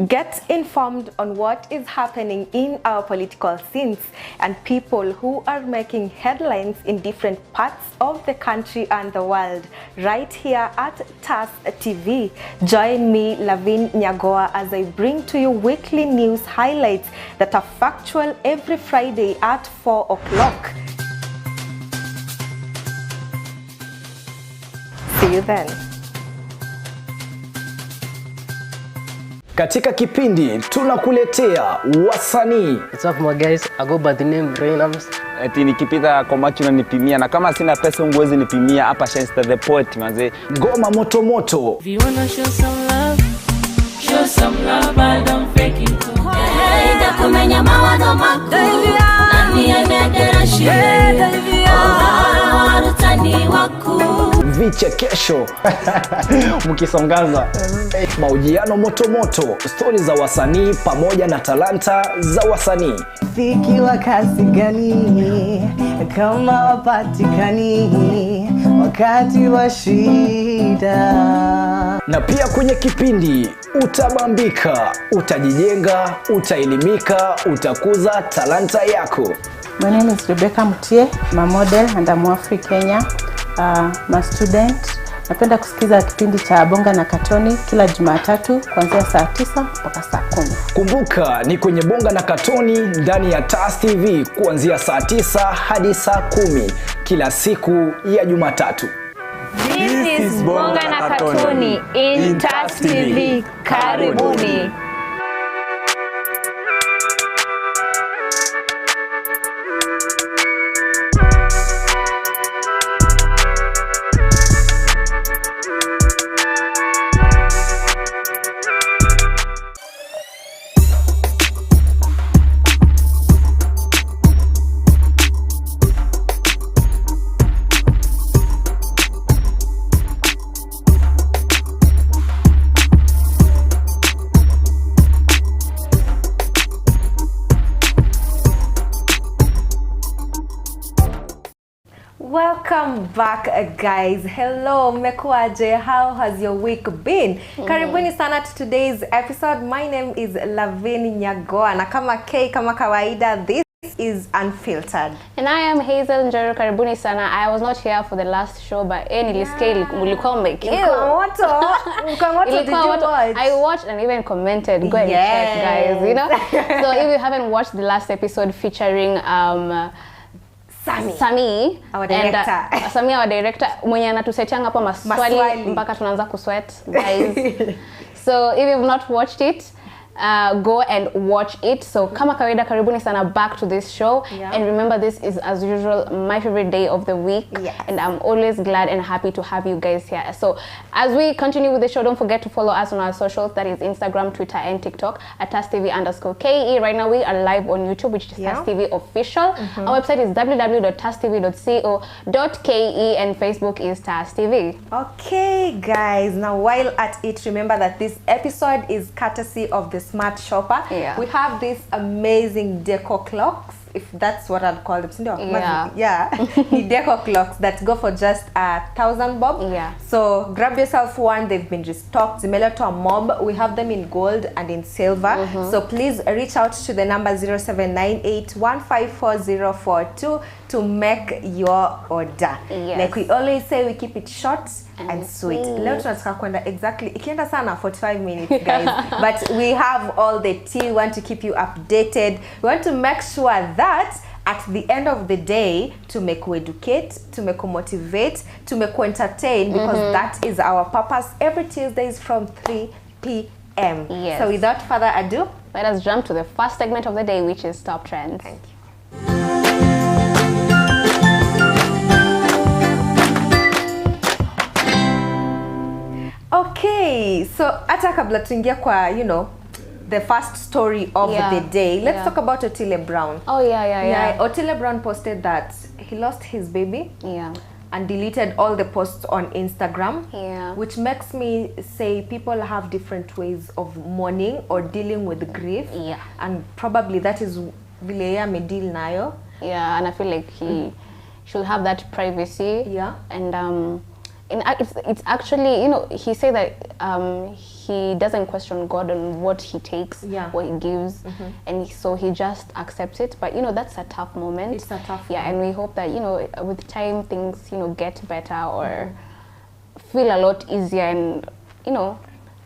Get informed on what is happening in our political scenes and people who are making headlines in different parts of the country and the world right here at TAS TV. Join me, LAVIN NYAGOWA, as I bring to you weekly news highlights that are factual every Friday at 4 o'clock. See you then. Katika kipindi tunakuletea wasanii. What's up my guys, I go by the name Rainams. Eti nikipita kwa macho unanipimia na kama sina pesa unguwezi nipimia hapa Shenster the Poet manze. Ngoma moto moto. If you wanna show some love, but don't fake it too. Hey, kumenya mawazo makuu. Nani anedera shida. Oh, utani waku. Vichekesho mkisongaza, mahojiano moto moto, stori za wasanii pamoja na talanta za wasanii. Fikiwa kasi gani kama wapatikani wakati wa shida. Na pia kwenye kipindi utabambika, utajijenga, utaelimika, utakuza talanta yako. My name is Rebecca Mutie, I'm a model and I'm Afri Kenya. I'm a student. Napenda kusikiza kipindi cha Bonga na Katoni kila Jumatatu kuanzia saa 9 mpaka saa 10. Kumbuka ni kwenye Bonga na Katoni ndani ya TAS TV kuanzia saa 9 hadi saa 10 kila siku ya Jumatatu. This is Bonga na Katoni in TAS TV. Karibuni. Welcome back guys. Hello, mmekuaje? How has your week been? Karibuni sana to today's episode. My name is LAVIN NYAGOWA na kama K kama kawaida, this is Unfiltered. And I am HAZEL NJERU. Karibuni sana. I was not here for the last show, but nilisikia ulikuwa umekill. Did you watch? I watched and even commented. Go and check, guys. You know. So if you haven't watched the last episode featuring Sami, our director. Sami, our director, mwenye anatusetianga hapa maswali mpaka tunaanza kusweat, guys. So if you've not watched it, go and watch it. So kama kawaida, karibuni sana back to this show. And remember, this is as usual my favorite day of the week. And I'm always glad and happy to have you guys here. So as we continue with the show, don't forget to follow us on our socials. That is Instagram, Twitter and TikTok at TASTV_KE. Right now we are live on YouTube, which is TAS TV official. Our website is www.tastv.co.ke and Facebook is TAS TV. Okay guys, now while at it, remember that this episode is courtesy of the Smart Shopper. We have these amazing deco clocks, if that's what I'd call them. The deco clocks that go for just 1,000 bob. So grab yourself one. They've been restocked. Zimeleta mob. We have them in gold and in silver. So please reach out to the number 0798154042 to make your order. Like we always say, we keep it short and sweet. Leo tunataka kwenda exactly ikienda sana 45 minutes guys. But we have all the tea. We want to keep you updated. We want to make sure that at the end of the day, to make you educate, to make you motivate, to make you entertain, because that is our purpose every Tuesdays from 3 p.m. So without further ado, let us jump to the first segment of the day, which is Top Trends. Thank you. Okay, so hata kabla tuingia kwa, you know, the first story of the day, let's talk about Otile Brown. Otile Brown posted that he lost his baby and deleted all the posts on Instagram, which makes me say people have different ways of mourning or dealing with grief, and probably that is vile yeye amedeal nayo. And I feel like he should have that privacy. And it's actually, you know, he said that he doesn't question God on what he takes, what he gives, and so he just accepts it. But you know, that's a tough moment. It's a tough one. And we hope that, you know, with time things, you know, get better or feel a lot easier. And you know,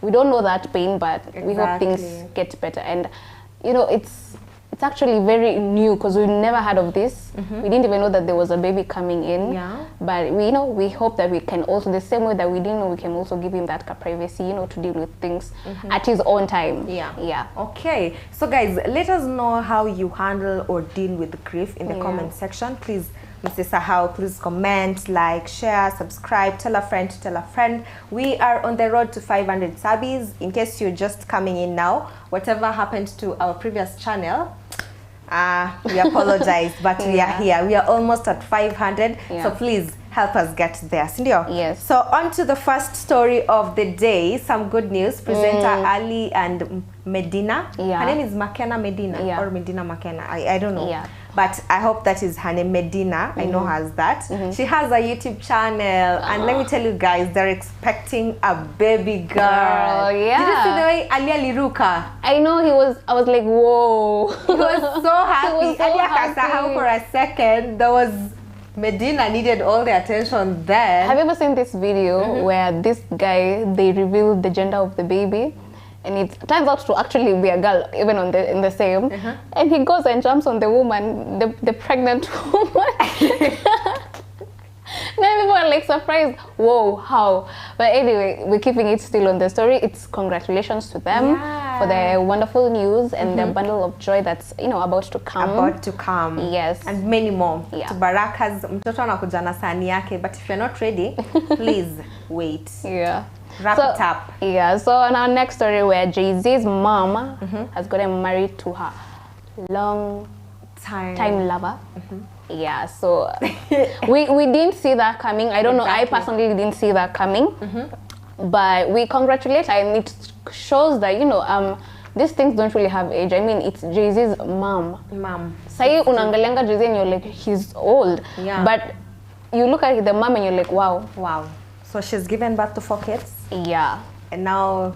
we don't know that pain, but we hope things get better. And you know, it's actually very new because we've never heard of this. We didn't even know that there was a baby coming in. But we hope that we can also, the same way that we didn't know, we can also give him that privacy, you know, to deal with things at his own time. Okay, so guys, let us know how you handle or deal with grief in the comment section. Please, Mrs. Sahau, please comment, like, share, subscribe, tell a friend to tell a friend. We are on the road to 500 subbies. In case you're just coming in now, whatever happened to our previous channel, we apologize, but we are here. We are almost at 500, so please help us get there. Sindio? Yes. So on to the first story of the day. Some good news. Presenter Ali and Medina. Her name is Makena Medina or Medina Makena. I don't know. But I hope that is her name, Medina. I know her as that. She has a YouTube channel, and let me tell you guys, they're expecting a baby girl. Did you see the way Ali aliruka? I know, I was like, whoa. He was so happy. He was so happy. For a second, there was Medina needed all the attention then. Have you ever seen this video where this guy, they revealed the gender of the baby? And it turns out to actually be a girl, even in the same. And he goes and jumps on the woman, the pregnant woman. Now people are like surprised. Whoa, how? But anyway, we're keeping it still on the story. It's congratulations to them for the wonderful news and the bundle of joy that's, you know, about to come. Yes. And many more. To Baraka's mtoto anakuja na sahani yake, but if you're not ready, please wait. Wrap it up. So on our next story, where Jay-Z's mom has gotten married to her long time lover. So we didn't see that coming. I don't know, I personally didn't see that coming. But we congratulate her, and it shows that, you know, these things don't really have age. I mean, it's Jay-Z's mom. Say unangalianga Jay-Z and you're like, he's old. But you look at the mom and you're like, wow. So she's given birth to 4 kids. And now,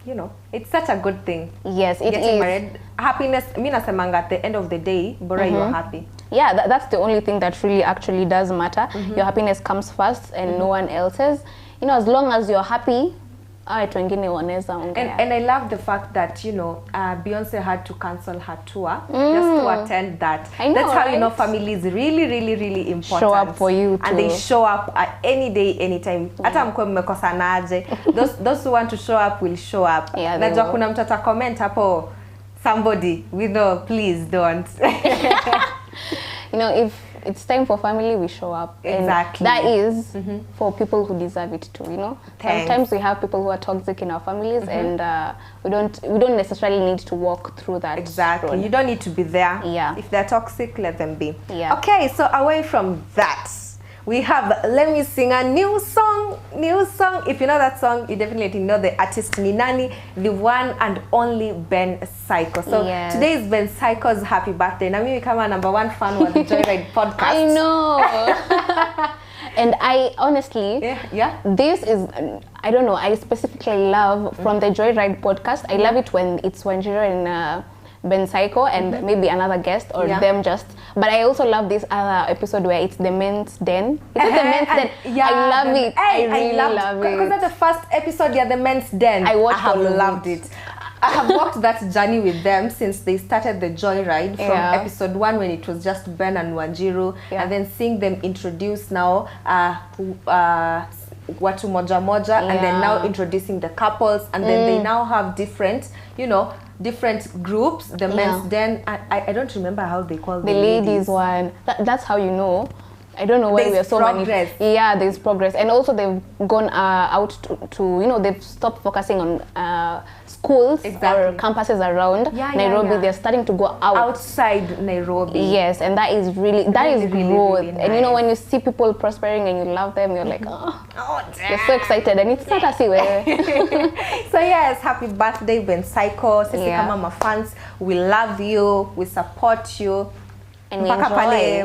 you know, it's such a good thing. Yes, it Getting is. married. Happiness, nasemanga at the end of the day, bora you're happy. That's the only thing that really actually does matter. Your happiness comes first and no one else's. You know, as long as you're happy, and I love the fact that, you know, Beyonce had to cancel her tour just to attend that. That's how, you know, family is really, really, really important. Show up for you too. And they show up at any day, anytime. Those who want to show up will show up. Najua kuna mtu ata comment hapo, somebody, we know, please don't. You know, if it's time for family, we show up. Exactly. And that is for people who deserve it too, you know. Sometimes we have people who are toxic in our families, and we don't necessarily need to walk through that. Exactly. You don't need to be there. If they're toxic, let them be. Okay, so away from that, we have Let Me Sing a New Song. If you know that song, you definitely know the artist ni nani, the one and only Ben Psycho. So today is Ben Psycho's happy birthday. Na mimi kama #1 fan wa the Joyride podcast. I know. And I honestly, this is, I don't know, I specifically love from the Joyride podcast. I love it when it's NJERU and Ben Psycho and maybe another guest or them just. But I also love this other episode where it's the men's den. Is it the men's den? I love it. I really love it. Because that's the first episode, the men's den. I have loved it. I have walked that journey with them since they started the Joyride from episode 1 when it was just Ben and NJERU, and then seeing them introduce now watu moja moja, and then now introducing the couples, and then they now have different, you know, different groups. The men's den, I don't remember how they call the ladies one. That's how you know. I don't know why we are so progress. many. There's progress, and also they've gone out to you know, they've stopped focusing on schools or campuses around Nairobi. They're starting to go outside Nairobi. Yes, and that is really growth. Really nice. And you know, when you see people prospering and you love them, you're like, you're so excited, and it's not as So yes, happy birthday Ben Psycho. Sisi kama fans, we love you, we support you. And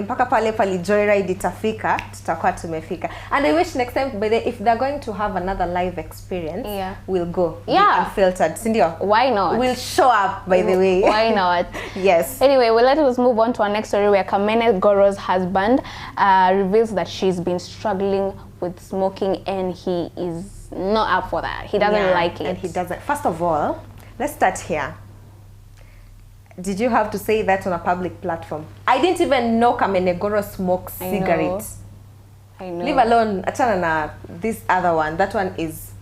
mpaka pale pali joyride itafika, tutakuwa tumefika. And I wish next time, by the if they're going to have another live experience, we'll go. Yeah. Unfiltered. Sindio? Why not? We'll show up, by the way. Why not? Yes. Anyway, well, let us move on to our next story where Kamene Goro's husband reveals that she's been struggling with smoking and he is not up for that. He doesn't like it. And he doesn't. First of all, let's start here. Did you have to say that on a public platform? I didn't even know Kamene Goro smokes cigarettes. I know. Leave alone achana na this other one. That one is,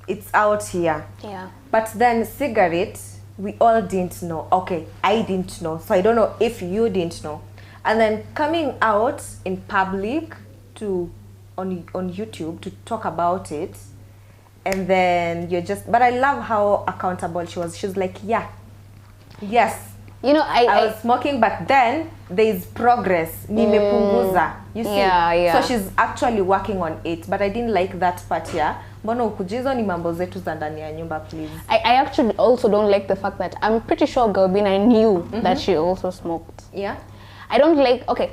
it's out here. Yeah. But then cigarettes, we all didn't know. Okay, I didn't know. So I don't know if you didn't know. And then coming out in public to on YouTube to talk about it, and then you're just, but I love how accountable she was. She was like, yeah, yes. You know, I was smoking, but then there's progress. Nimepunguza. You see? Yeah. So she's actually working on it. But I didn't like that part here. Mbona ukujizo ni mambo zetu za ndani ya nyumba, please. I actually also don't like the fact that I'm pretty sure Galbina knew that she also smoked. Yeah. I don't like, okay,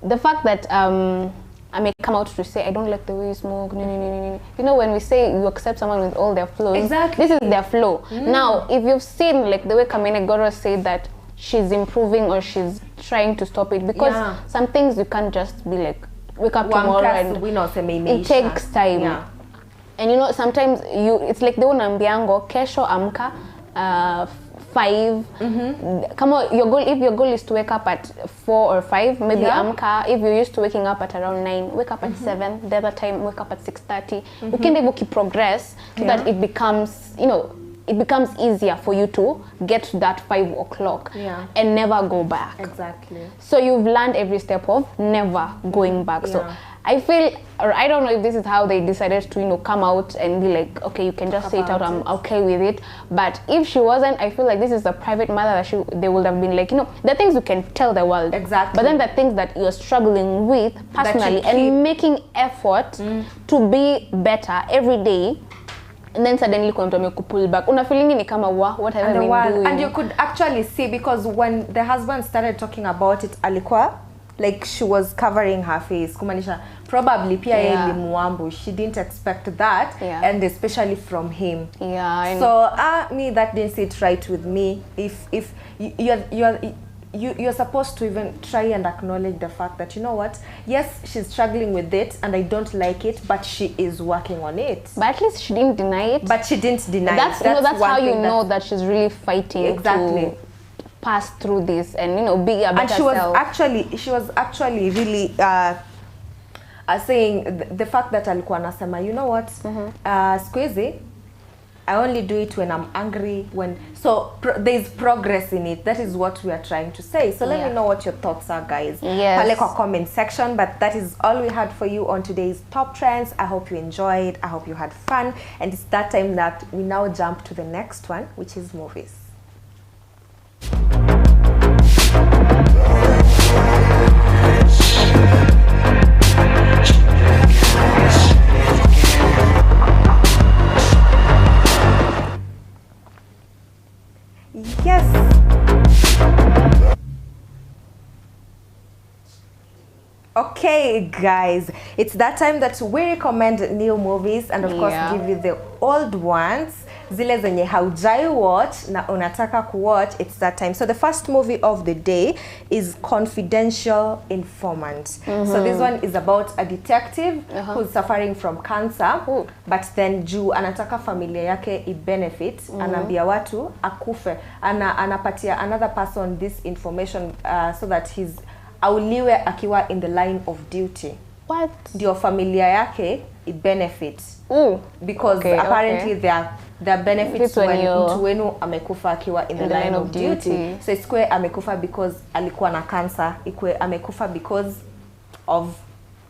the fact that I may come out to say I don't like the way you smoke. You know, when we say you accept someone with all their flaws, exactly, this is their flaw. Now, if you've seen like the way Kamene Goro said that she's improving or she's trying to stop it, because some things you can't just be like wake up tomorrow and it takes time. Yeah. And you know, sometimes it's like the unambiango kesho amka 5. Come your goal, if your goal is to wake up at 4 or 5, maybe amka. If you're used to waking up at around 9, wake up at 7. The other time, wake up at 6:30. You can able to progress so that it becomes, you know, it becomes easier for you to get to that 5 o'clock and never go back. Exactly. So you've learned every step of never going back. So I feel, or I don't know if this is how they decided to, you know, come out and be like, okay, you can just say it out, I'm okay with it. But if she wasn't, I feel like this is a private matter that they would have been like, you know, the things you can tell the world. Exactly. But then the things that you're struggling with personally and making effort to be better every day, and then suddenly kuna mtu amekupull back. Una feeling ni kama what have I been doing? And you could actually see, because when the husband started talking about it, alikuwa like she was covering her face. Kumanisha probably pia yeye limuambu. She didn't expect that, and especially from him. Yeah. So me, that didn't sit right with me. If you're supposed to even try and acknowledge the fact that, you know what, yes, she's struggling with it and I don't like it, but she is working on it. But at least she didn't deny it. But she didn't deny it. That's how you know that she's really fighting to pass through this and, you know, be a better self. And she was actually really saying the fact that alikuwa anasema, you know what, squeezy, I only do it when I'm angry, so there's progress in it. That is what we are trying to say. So let me know what your thoughts are, guys. Yes. Pale comment section. But that is all we had for you on today's Top Trends. I hope you enjoyed. I hope you had fun. And it's that time that we now jump to the next one, which is movies. Yes. Okay, guys, it's that time that we recommend new movies and of course give you the old ones, zile zenye haujai watch na unataka kuwatch. It's that time. So the first movie of the day is Confidential Informant. So this one is about a detective who's suffering from cancer, but then juu anataka familia yake i-benefit, anambia watu akufe, anapatia another person this information so that he's auliwe akiwa in the line of duty. What? Ndio familia yake i-benefit. Because apparently there are benefits when mtu wenu amekufa akiwa in the line of duty. So isikwe amekufa because alikuwa na cancer, ikwe amekufa because of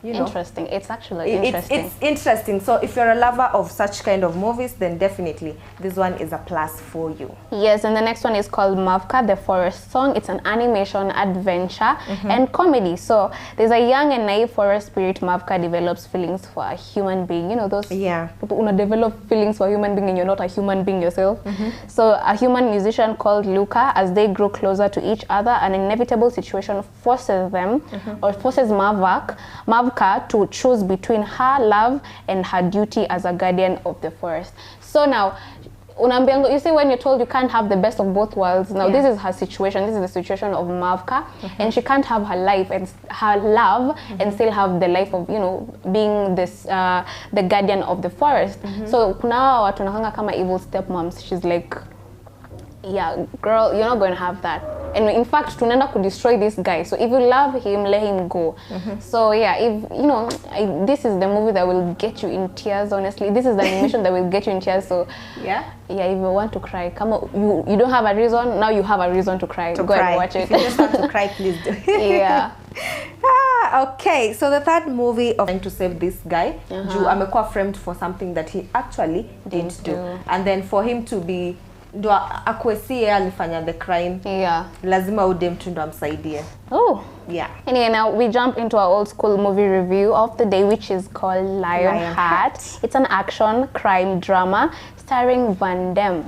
you know. Interesting. It's actually interesting. It's interesting. So if you're a lover of such kind of movies, then definitely this one is a plus for you. Yes, and the next one is called Mavka, the Forest Song. It's an animation, adventure, and comedy. So there's a young and naive forest spirit. Mavka develops feelings for a human being. You know, those people who develop feelings for a human being and you're not a human being yourself. So a human musician called Luca, as they grow closer to each other, an inevitable situation forces them, or forces Mavka to choose between her love and her duty as a guardian of the forest. So now, you see, when you're told you can't have the best of both worlds, now this is her situation. This is the situation of Mavka, and she can't have her life and her love and still have the life of, you know, being this the guardian of the forest. So kuna watu nahanga kama evil stepmoms. She's like, yeah, girl, you're not going to have that. And in fact, tunaenda could destroy this guy. So if you love him, let him go. So yeah, if you know, this is the movie that will get you in tears. Honestly, this is the animation that will get you in tears. So yeah, if you want to cry, come on, you don't have a reason. Now you have a reason to cry. Go and watch it. If you just want to cry, please do. Yeah. Okay, so the third movie of trying to save this guy, Ju amekuwa framed for something that he actually didn't do, and then for him to be ndo akwesie alifanya the crime, lazima ude mtu ndo amsaidie. Oh, yeah. Anyway, now we jump into our old school movie review of the day, which is called Lionheart. It's an action crime drama starring Van Damme.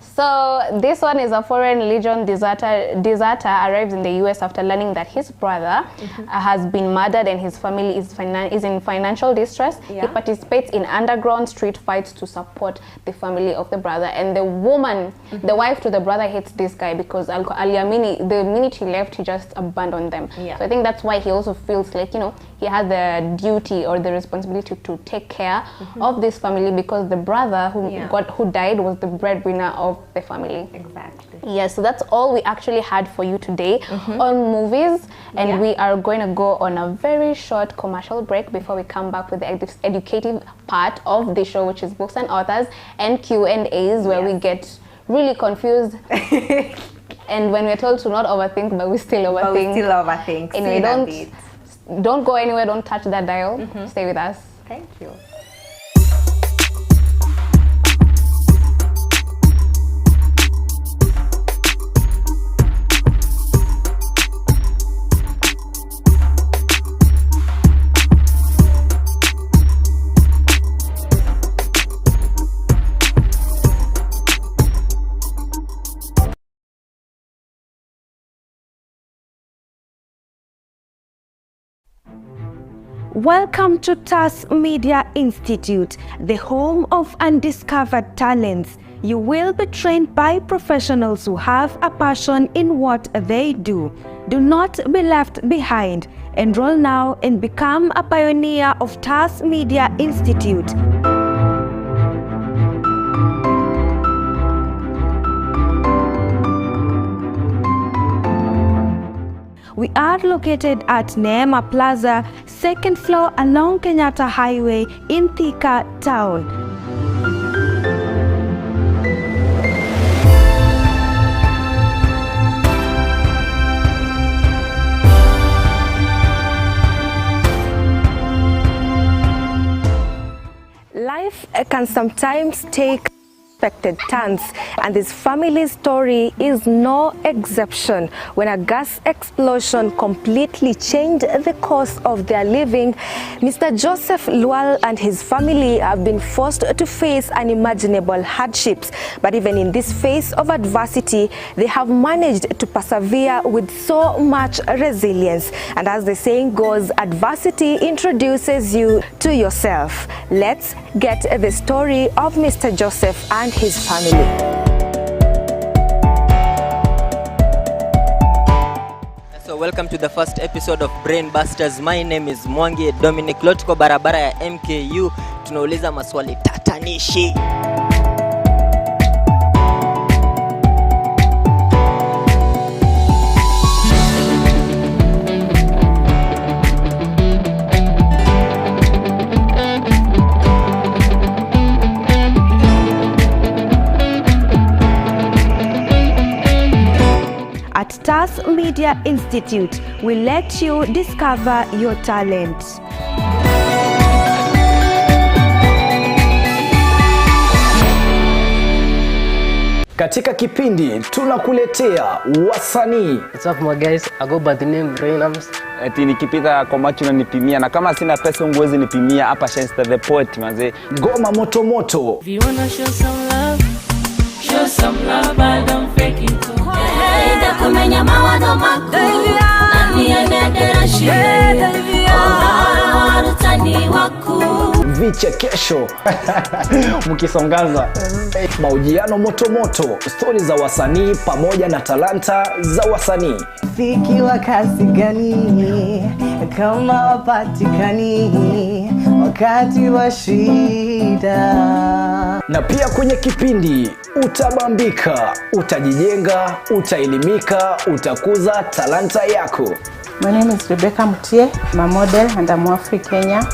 So this one is a foreign legion deserter arrives in the US after learning that his brother has been murdered and his family is in financial distress. He participates in underground street fights to support the family of the brother. And the woman, the wife to the brother, hates this guy because the minute he left, he just abandoned them. So I think that's why he also feels like, you know, he has the duty or the responsibility to take care of this family, because the brother who died was the breadwinner of the family. Exactly. Yes, so that's all we actually had for you today on movies, and we are going to go on a very short commercial break before we come back with the educative part of the show, which is books and authors and Q&As, where we get really confused. And when we're told to not overthink, but we still overthink. Anyway, don't go anywhere, don't touch that dial. Stay with us. Thank you. Welcome to TAS Media Institute, the home of undiscovered talents. You will be trained by professionals who have a passion in what they do. Do not be left behind. Enroll now and become a pioneer of TAS Media Institute. We are located at Neema Plaza, 2nd floor along Kenyatta Highway in Thika Town. Life can sometimes take unexpected turns, and this family's story is no exception. When a gas explosion completely changed the course of their living, Mr. Joseph Lual and his family have been forced to face unimaginable hardships. But even in this phase of adversity, they have managed to persevere with so much resilience. And as the saying goes, adversity introduces you to yourself. Let's get the story of Mr. Joseph and his family. So welcome to the first episode of Brain Busters. My name is Mwangi Dominic. Leo tuko barabara ya MKU, tunauliza maswali tatanishi. At TAS Media Institute, we let you discover your talent. Katika kipindi tunakuletea wasanii. What's up my guys? I go by the name Reynams. Eti nikipita kwa macho unanipimia na kama sina pesa unguwezi nipimia hapa Shenster the Poet manze. Ngoma moto moto. If you wanna show some love, I don't fake it. Hey, da kumenya mawazo mako. Nani anadera shie. Oh, rutani wako. Vichekesho mkisongaza, mahojiano moto moto, stori za wasanii pamoja na talanta za wasanii. Fiki wa kasi gani kama wapatikani wakati wa shida. Na pia kwenye kipindi utabambika, utajijenga, utaelimika, utakuza talanta yako. My name is Rebecca Mutie, I'm a model and I'm African Kenya.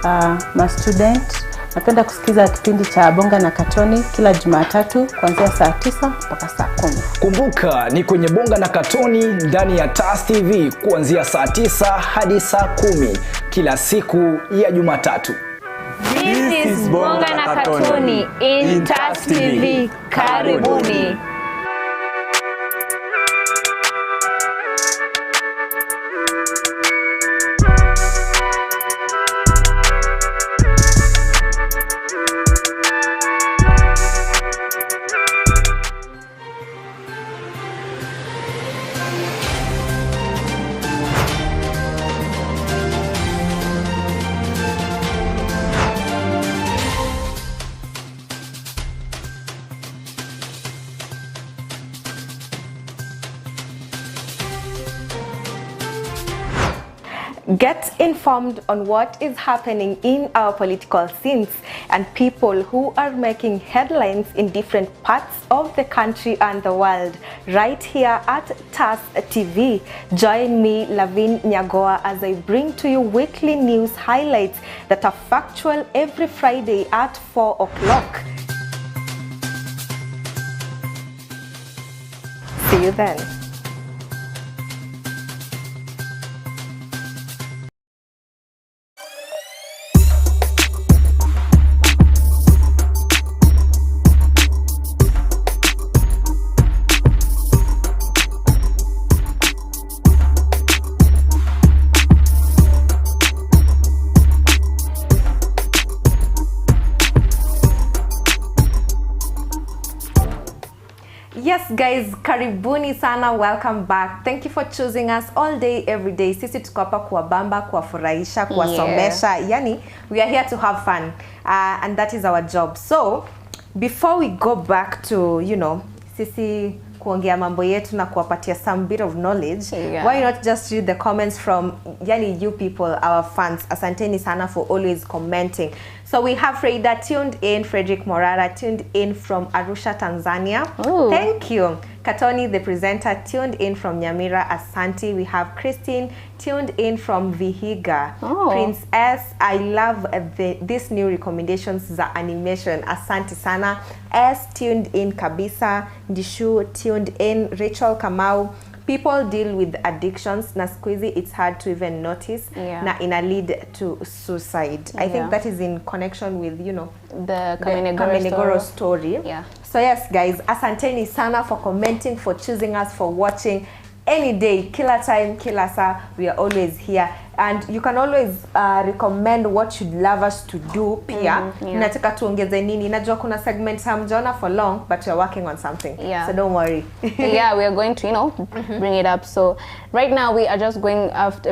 I'm a student. Napenda kusikiza kipindi cha Bonga na Katoni kila Jumatatu kuanzia saa 9 mpaka saa 10. Kumbuka ni kwenye Bonga na Katoni ndani ya TAS TV kuanzia saa 9 hadi saa 10 kila siku ya Jumatatu. This is Bonga na Katoni in TAS TV. Karibuni. Get informed on what is happening in our political scenes and people who are making headlines in different parts of the country and the world right here at TAS TV. Join me, LAVIN NYAGOWA, as I bring to you weekly news highlights that are factual every Friday at 4 o'clock. See you then. Yes guys, karibuni sana, welcome back. Thank you for choosing us all day, every day. Sisi tuko hapa kuwabamba, kuwafurahisha, kuwasomesha. Yani, we are here to have fun. And that is our job. So, before we go back to, you know, sisi kuongea mambo yetu na kuwapatia some bit of knowledge, why not just read the comments from you people, our fans. Asanteni sana for always commenting. So we have Freda tuned in, Frederick Morara tuned in from Arusha, Tanzania. Ooh. Thank you. Katoni, the presenter, tuned in from Nyamira, Asante. We have Christine tuned in from Vihiga. Oh. Prince S, I love these new recommendations za animation. Asante sana. S tuned in Kabisa. Dishu tuned in. Rachel Kamau. People deal with addictions na squeezy, it's hard to even notice na ina lead to suicide. I think that is in connection with, you know, the Kamenegoro story. Yeah. So yes guys, asanteni sana for commenting, for choosing us, for watching. Any day, kila time, kila saa, we are always here. And you can always recommend what you'd love us to do pia. Nataka tuongeze nini. Najua kuna segments hamjaona for long, but you're working on something. Yeah. So don't worry. Yeah, we are going to, you know, bring it up. So right now we are just going after,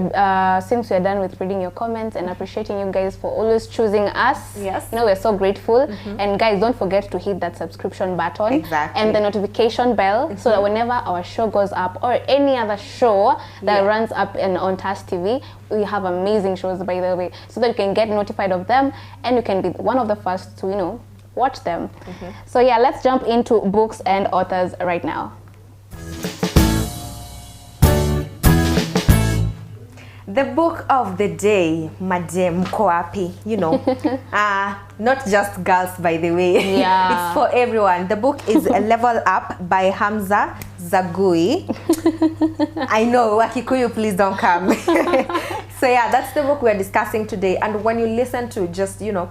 since we are done with reading your comments and appreciating you guys for always choosing us. Yes. You know, we're so grateful. And guys, don't forget to hit that subscription button. Exactly. And the notification bell so that whenever our show goes up or any other show that runs up on TAS TV, we have amazing shows, by the way, so that you can get notified of them and you can be one of the first to, you know, watch them. So yeah, let's jump into books and authors right now. The book of the day, Madam Koapi, you know, not just girls, by the way. Yeah. It's for everyone. The book is Level Up by Hamza Zagui. I know, Wakikuyu, please don't come. So yeah, that's the book we're discussing today. And when you listen to just, you know,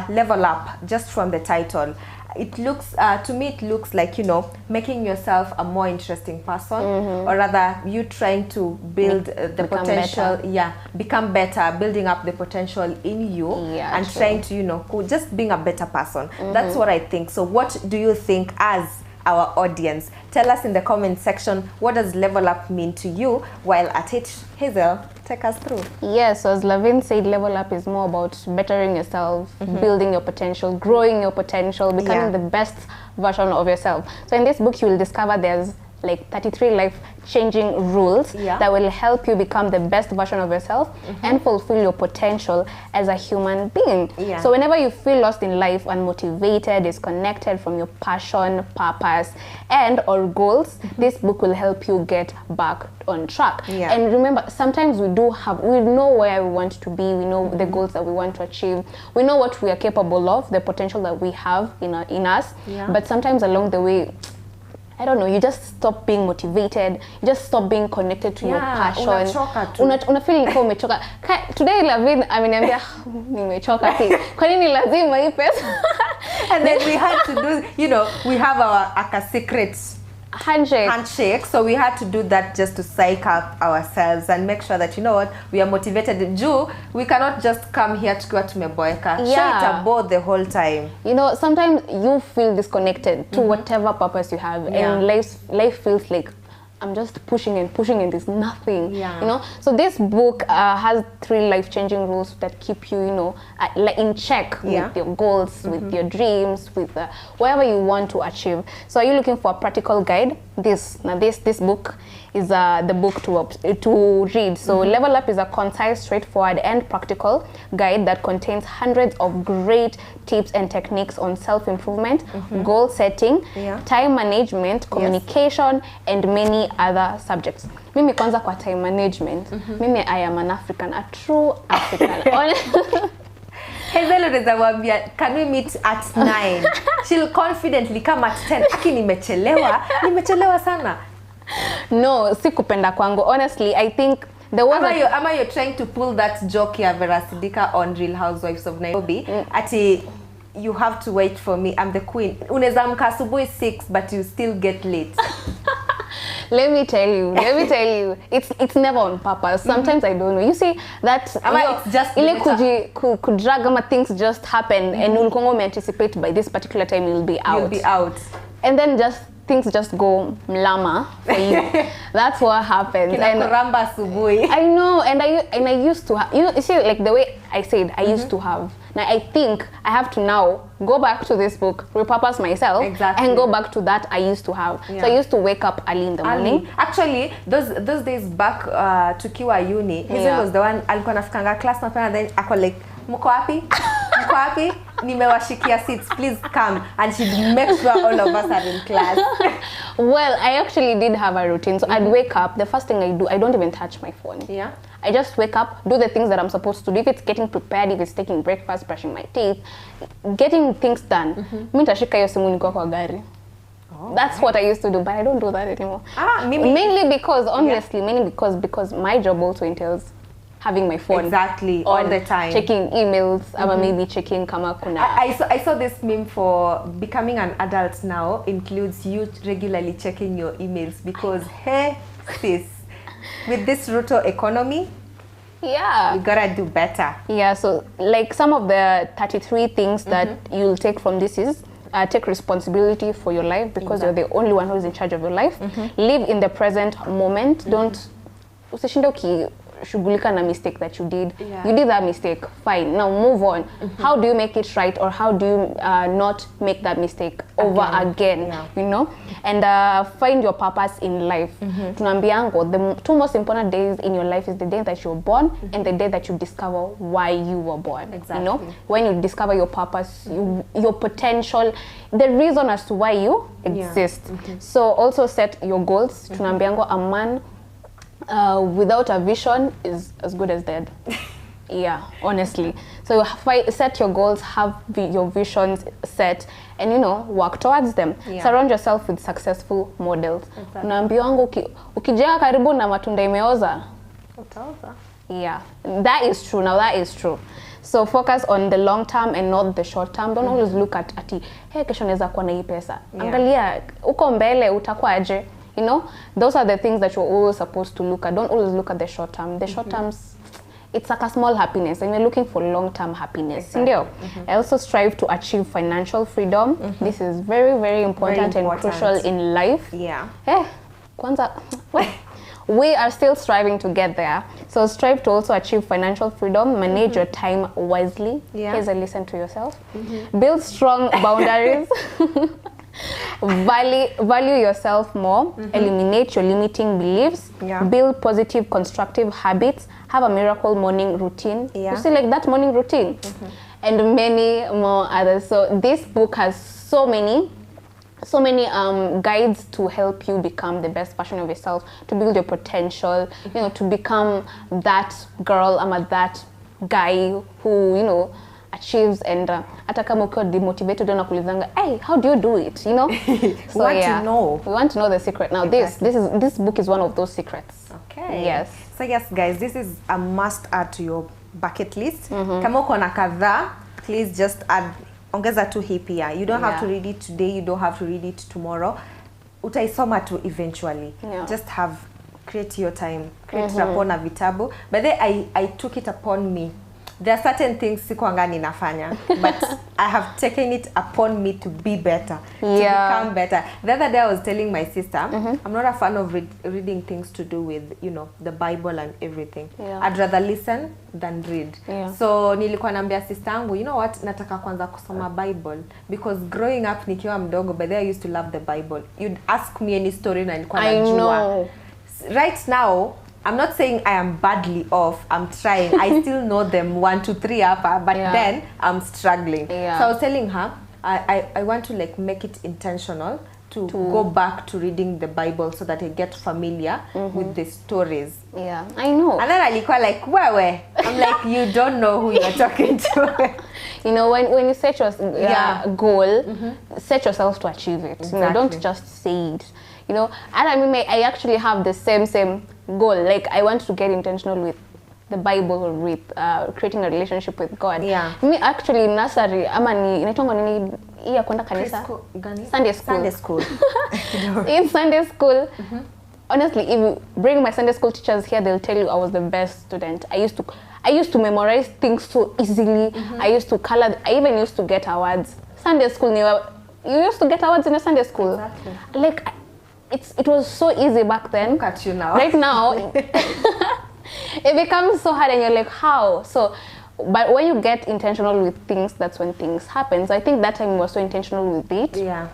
Level Up, just from the title, it looks to me it looks like, you know, making yourself a more interesting person, or rather you trying to build the potential better. Become better, building up the potential in you, and trying to, you know, just being a better person. That's what I think. So what do you think as our audience? Tell us in the comment section, what does level up mean to you? While at it, Hazel, take us through. Yes, so as Lavin said, level up is more about bettering yourself, building your potential, growing your potential, becoming the best version of yourself. So in this book, you will discover there's like 33 life-changing rules that will help you become the best version of yourself and fulfill your potential as a human being. So whenever you feel lost in life, unmotivated, disconnected from your passion, purpose, and or goals, this book will help you get back on track. And remember, sometimes we know where we want to be, we know the goals that we want to achieve, we know what we are capable of, the potential that we have in us, but sometimes along the way, I don't know, you just stop being motivated, you just stop being connected to your passion. Unafeel like umechoka. Today Lavin ameniambia nimechoka ti. Kwa nini lazima hii pesa? And then we had to do, you know, we have our secret handshake, so we had to do that just to psych up ourselves and make sure that, you know what, we are motivated. We cannot just come here tukiwa tumeboeka. Show it a board the whole time. You know, sometimes you feel disconnected to whatever purpose you have, and life feels like I'm just pushing and there's nothing, you know. So this book has 3 life-changing rules that keep you, you know, like in check with your goals, with your dreams, with whatever you want to achieve. So are you looking for a practical guide? This book is the book to read. So Level Up is a concise, straightforward, and practical guide that contains hundreds of great tips and techniques on self-improvement, goal setting, time management, communication, and many other subjects. Mimi kwanza kwa time management, mimi I am an African, a true African. Hazel Rezawambia, can we meet at 9? She'll confidently come at 10. Aki nimechelewa sana. No, sikupenda kwangu. Honestly, I think there was you're trying to pull that joke ya Vera Sidika on Real Housewives of Nairobi. Ati you have to wait for me. I'm the queen. Unaweza amka asubuhi 6 but you still get late. Let me tell you, it's never on purpose. Sometimes I don't know. You see that it's just kudrag things just happen and ulkongo anticipate by this particular time you'll be out. And then things just go mlama for you. That's what happens. And I know, and I used to have, you see, like the way I said, I used to have. Now I think I have to now go back to this book, repurpose myself, and go back to that I used to have. So I used to wake up early in the morning. Actually, those days back tukiwa uni, Hazel was the one alikuwa nafikanga class mapema, then ako like, mko wapi? Nimewashikia seats, please come. And she'd make sure all of us are in class. Well, I actually did have a routine. So I'd wake up, the first thing I do, I don't even touch my phone. I just wake up, do the things that I'm supposed to do. If it's getting prepared, if it's taking breakfast, brushing my teeth, getting things done. Mimi nitashika hiyo simu niko kwa gari. That's what I used to do, but I don't do that anymore. Mainly because, honestly, because my job also entails having my phone all the time, checking emails, or maybe checking kama kuna. I saw this meme for becoming an adult now includes you regularly checking your emails because hey sis, with this Ruto economy, you gotta do better. So like some of the 33 things that you'll take from this is take responsibility for your life because you're the only one who is in charge of your life. Live in the present moment. Don't usishinde shughulika na mistake that you did. You did that mistake, fine, now move on. How do you make it right, or how do you not make that mistake over again? You know, and find your purpose in life. Tunambiango, the 2 most important days in your life is the day that you're born and the day that you discover why you were born. You know, when you discover your purpose, your potential, the reason as to why you exist. So also set your goals. Tunambiango, a man without a vision is as good as dead. Honestly. So set your goals, have your visions set, and you know, work towards them. Surround yourself with successful models. Unaambiwa wangu ukijaa karibu na matunda imeoza. That is true. Now that is true. So focus on the long term and not the short term. Don't always look at ati hey kesho naweza kuwa na hii pesa. Angalia uko mbele utakuwa aje. You know, those are the things that you're always supposed to look at. Don't always look at the short term. The short terms, it's like a small happiness, and you're looking for long-term happiness. Exactly. I also strive to achieve financial freedom. This is very, very important, and crucial in life. Yeah. Hey, kwanza, we are still striving to get there. So strive to also achieve financial freedom. Manage your time wisely. Yeah. Here's a listen to yourself. Build strong boundaries. Value yourself more. Eliminate your limiting beliefs. Yeah. Build positive, constructive habits. Have a miracle morning routine. Yeah. You see, like that morning routine, and many more others. So this book has so many guides to help you become the best version of yourself, to build your potential, you know, to become that girl or that guy who, you know, achieves. And hata kama ukiwa demotivated unakulizanga, hey, how do you do it, you know? So we want to know the secret. Now this book is one of those secrets. Okay. Yes. So yes guys, this is a must add to your bucket list. Kama uko na kadhaa, please just add, ongeza tu hii pia. You don't have to read it today, you don't have to read it tomorrow. Utaisoma tu eventually. Just create your time. Create rapport na vitabu. But then I took it upon me. There are certain things sikuanga ninafanya, but I have taken it upon me to be better, to become better. The other day I was telling my sister, I'm not a fan of reading things to do with, you know, the Bible and everything. I'd rather listen than read. So nilikuwa naambia sister yangu, you know what, nataka kwanza kusoma Bible, because growing up nikiwa mdogo, but I used to love the Bible. You'd ask me any story na nilikuwa najua. Right now, I'm not saying I am badly off. I'm trying. I still know them 1, 2, 3 up, but then I'm struggling. So I was telling her, I want to like make it intentional to go back to reading the Bible so that I get familiar with the stories. Yeah, I know. And then alikuwa like, where? I'm like, you don't know who you're talking to. You know, when you set your goal, set yourself to achieve it. Exactly. You know, don't just say it. You know, and I mean, I actually have the same goal. Like, I want to get intentional with the Bible or with creating a relationship with God. Me actually nursery, ama ni inaitwa nini ya kwenda kanisa? Sunday school. Sunday school. In Sunday school, honestly, if you bring my Sunday school teachers here, they'll tell you I was the best student. I used to memorize things so easily. I used to color. I even used to get awards. Sunday school, you used to get awards in a Sunday school. Exactly. Like, it was so easy back then. Look at you now. Right now, it becomes so hard, and you're like, how? So, but when you get intentional with things, that's when things happen. So I think that time we were so intentional with it. Yeah.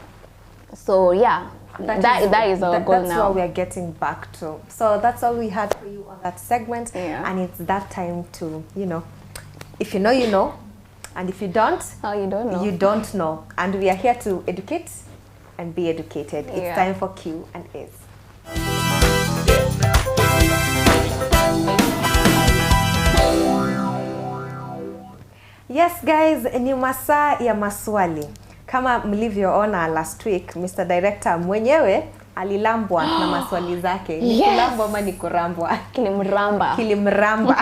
So yeah, that is our goal now. That's what we are getting back to. So that's all we had for you on that segment. And it's that time to, you know, if you know, you know. And if you don't, you don't know. You don't know. And we are here to educate and be educated. It's time for Q and A's. Yes guys, ni masaa ya maswali. Kama mlivyoona last week, Mr. Director mwenyewe alilambwa na maswali zake. Ni kulambwa ama ni kurambwa? Kilimramba. Kilimramba.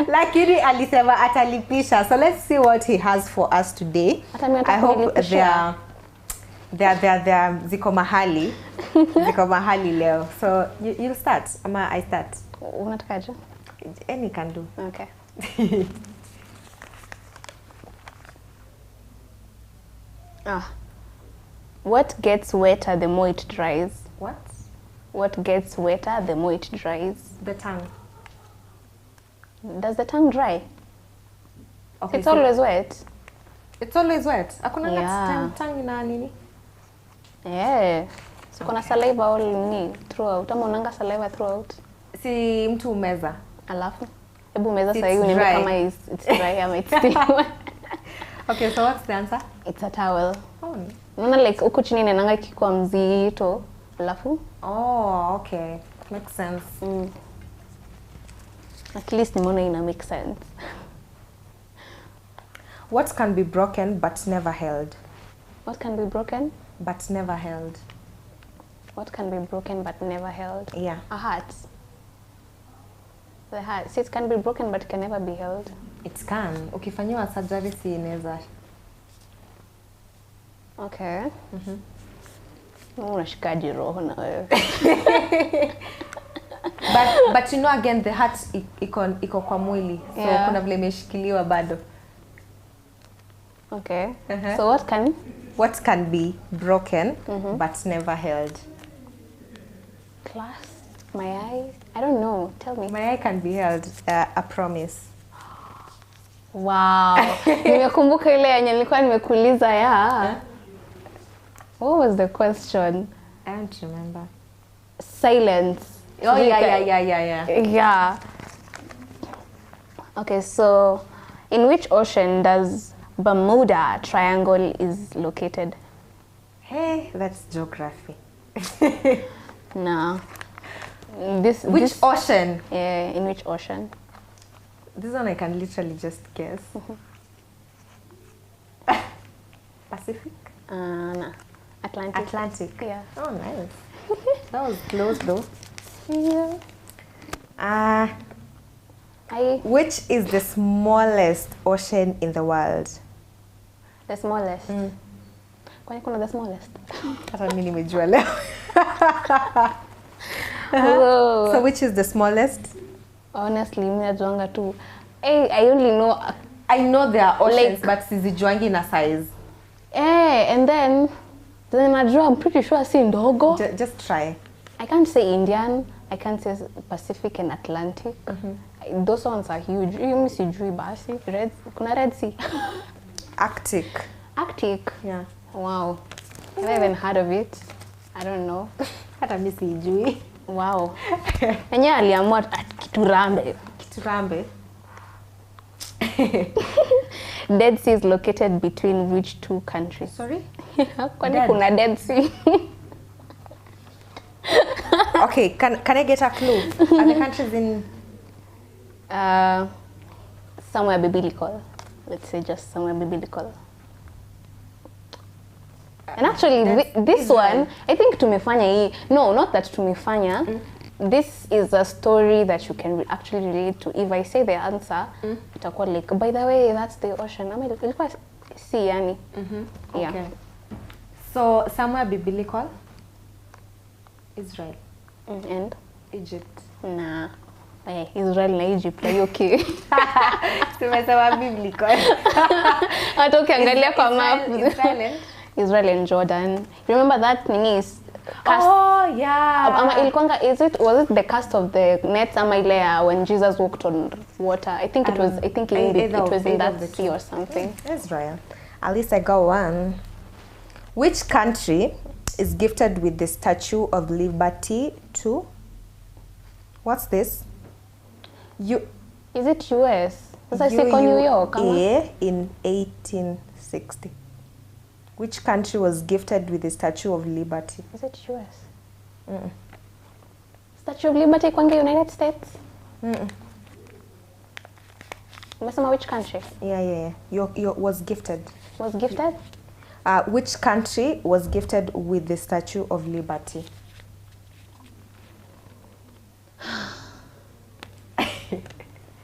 Lakini alisema atalipisha. So let's see what he has for us today. I hope they're ziko mahali. Ziko mahali leo. So you'll start ama I start? Unatakaje? Any can do. Okay. What gets wetter the more it dries? What? What gets wetter the more it dries? The tongue. Does the tongue dry? Okay, it's always wet. It's always wet. Hakuna tongue ina nini? So kuna saliva all ni throughout. Ama unanga saliva throughout? Si mtu umeza. Alafu? Hebu umeza sasa hivi uniambie kama it's dry ama it's still. Okay, so what's the answer? It's a towel. Unaona like huku chini inaanga ikikuwa mzito. Alafu? Oh, okay. Makes sense. At least nimeona ina make sense. What can be broken but never held? What can be broken? But never held. What can be broken but never held? Yeah. A heart. The heart. See, it can be broken but can never be held. It can. Ukifanyiwa surgery si inaweza. Okay. Unashikaji roho na wewe. But you know again the heart iko kwa mwili. So kuna vile imeshikiliwa bado. Okay. So what can be broken but never held? Class, my eye. I don't know. Tell me. My eye can be held. A promise. Wow. Nimekumbuka ile yenye nilikuwa nimekuuliza ya. What was the question? I don't remember. Silence. Oh yeah. Yeah. Okay, so in which ocean does Bermuda Triangle is located? Hey, that's geography. No. Which ocean? Yeah, in which ocean? This one I can literally just guess. Pacific? No. Atlantic. Atlantic. Yeah. Oh, nice. That was close though. Yeah. Which is the smallest ocean in the world? The smallest. Kwani kuna the smallest? Hata mimi nimejua leo. So which is the smallest? Honestly, mimi najuanga tu. I only know. I know there are oceans, but sizijuangi na size. And then najua, I'm pretty sure si ndogo. Just try. I can't say Indian. I can't say Pacific and Atlantic. Those ones are huge. Mimi sijui basi. Kuna Red Sea. Arctic. Arctic? Yeah. Wow. Have I even heard of it? I don't know. Hata mimi sijui. Wow. Enye aliamua kiturambe. Kiturambe. Dead Sea is located between which two countries? Sorry? Kwani kuna Dead Sea? Okay, can I get a clue? Are the countries in somewhere biblical? Let's say just somewhere biblical. And actually, this one, I think tumefanya hii. No, not that tumefanya. This is a story that you can actually relate to. If I say the answer, itakuwa like, by the way, that's the ocean. Ama ilikuwa sea yani. Yeah. Okay. So somewhere biblical? Israel. And? Egypt. Nah. Israel na Egypt, are you okay? Tumesema biblical. Hata ukiangalia kwa map. Israel and Jordan. Remember that thing is cast. Oh yeah. Was it the cast of the nets ama ile when Jesus walked on water? I think it was in that sea or something. Israel. At least I got one. Which country is gifted with the Statue of Liberty to? What's this? Is it US? Was I sick on New York? Yeah, in 1860. Which country was gifted with the Statue of Liberty? Is it US? Statue of Liberty kwanga United States? Umesema which country? Yeah. Was gifted. Was gifted? Which country was gifted with the Statue of Liberty?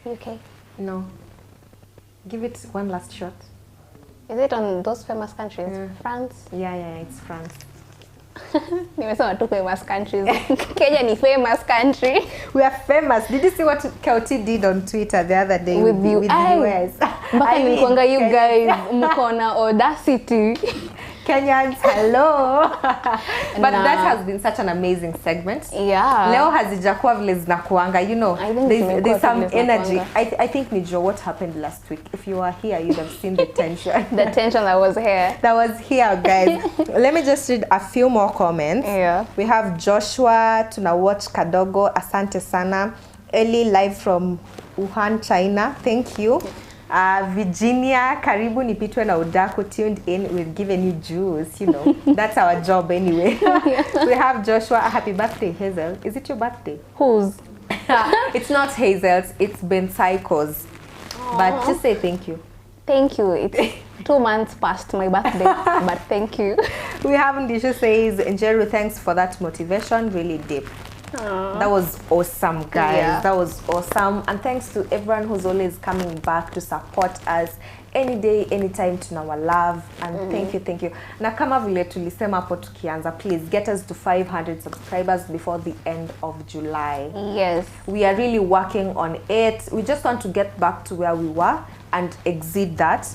UK? No. Give it one last shot. Is it on those famous countries? France? Yeah, it's France. Nimesema two famous countries. Kenya ni famous country. We are famous. Did you see what Kauti did on Twitter the other day with the US? Mpaka nilikwanga you guys mko na audacity. Kenyans, hello. But that has been such an amazing segment. Yeah. Leo hazijakuwa vile zinakuanga, you know. There's some energy. I think Nijo, what happened last week? If you were here, you'd have seen the tension. The tension that was here. That was here, guys. Let me just read a few more comments. Yeah. We have Joshua, tuna watch Kadogo, asante sana. Eli live from Wuhan, China. Thank you. Virginia, karibu nipitwe na udaku, tuned in, we've given you juice, you know. That's our job anyway. We have Joshua, happy birthday Hazel. Is it your birthday? Whose? It's not Hazel's, it's Ben Psycho's. But just say thank you. Thank you. It's 2 months past my birthday, but thank you. We have Ndisha says, NJERU, thanks for that motivation, really deep. That was awesome, guys. Yeah. That was awesome. And thanks to everyone who's always coming back to support us any day, anytime, to our love. And thank you. Na kama vile tulisema hapo tukianza, please get us to 500 subscribers before the end of July. Yes. We are really working on it. We just want to get back to where we were and exceed that.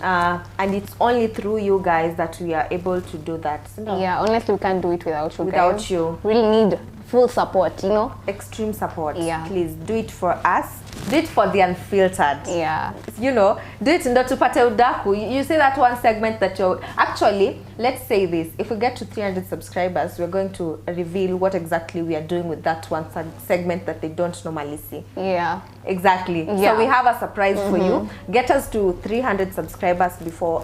Yeah. And it's only through you guys that we are able to do that. Yeah, honestly, we can't do it without you Without guys. you. We really need full support, you know? Extreme support. Yeah. Please do it for us. Do it for the unfiltered. Yeah. You know, do it ndo tupate udaku. You see that one segment that you're... Actually, let's say this. If we get to 300 subscribers, we're going to reveal what exactly we are doing with that one segment that they don't normally see. Yeah. Exactly. Yeah. So we have a surprise for you. Get us to 300 subscribers before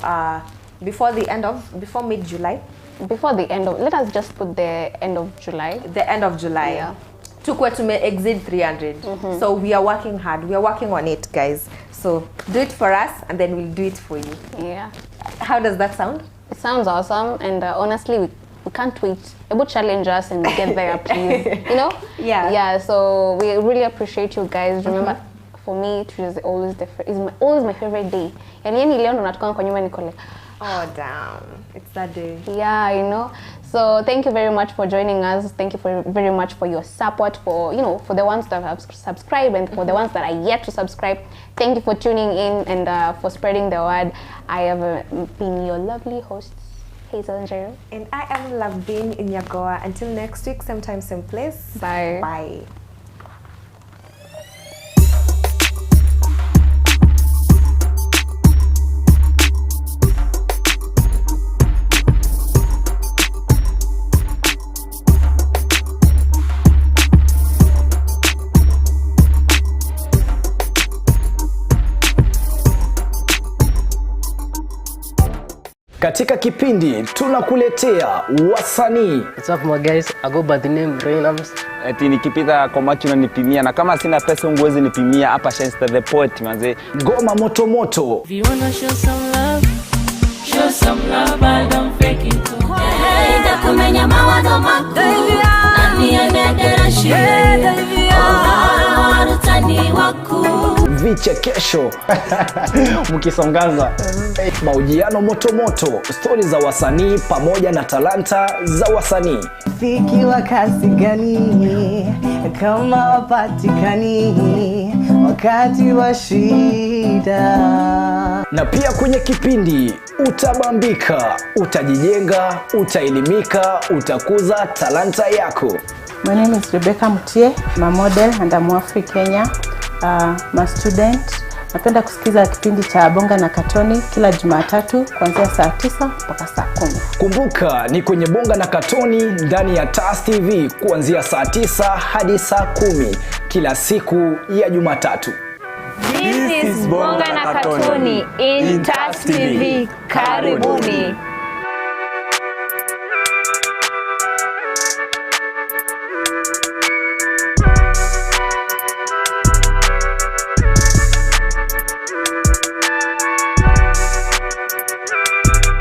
mid-July. Before the end of, let us just put the end of July. The end of July. Yeah. Tukwe to exceed 300. So we are working hard. We are working on it, guys. So do it for us, and then we'll do it for you. Yeah. How does that sound? It sounds awesome, and honestly, we can't wait. It would challenge us and get there, please. You know? Yeah. Yeah. So we really appreciate you guys. Remember, for me, Tuesday is always always my favorite day. And yani leo ndo natuka kwa nyuma niko like, oh damn, it's that day. Yeah, you know. So thank you very much for joining us. Thank you very much for your support, for for the ones that have subscribed and for the ones that are yet to subscribe. Thank you for tuning in and for spreading the word. I have been your lovely host, Hazel and NJERU. And I am LAVIN in NYAGOWA. Until next week, same time, same place. Bye. Bye. Katika kipindi tunakuletea wasanii. What's up my guys? I go by the name Reynams. Eti nikipita kwa macho unanipimia, na kama sina pesa unguwezi nipimia. Hapa Shenster the Poet manze. Ngoma moto moto. If you wanna show some love, I don't fake it too. Enda kumenya mawazo makuu, nani anedera shie, warutani waku. Vichekesho mkisongaza, mahojiano moto moto, stori za wasanii pamoja na talanta za wasanii. Fiki wa kasi gani kama wapatikani wakati wa shida. Na pia kwenye kipindi utabambika, utajijenga, utaelimika, utakuza talanta yako. My name is Rebecca Mutie. I'm a model and I'm Afri Kenya. I'm a student. Napenda kusikiza kipindi cha Bonga na Katoni kila Jumatatu kuanzia saa 9 mpaka saa 10. Kumbuka ni kwenye Bonga na Katoni ndani ya TAS TV kuanzia saa 9 hadi saa 10 kila siku ya Jumatatu. This is Bonga na Katoni in TAS TV. Karibuni.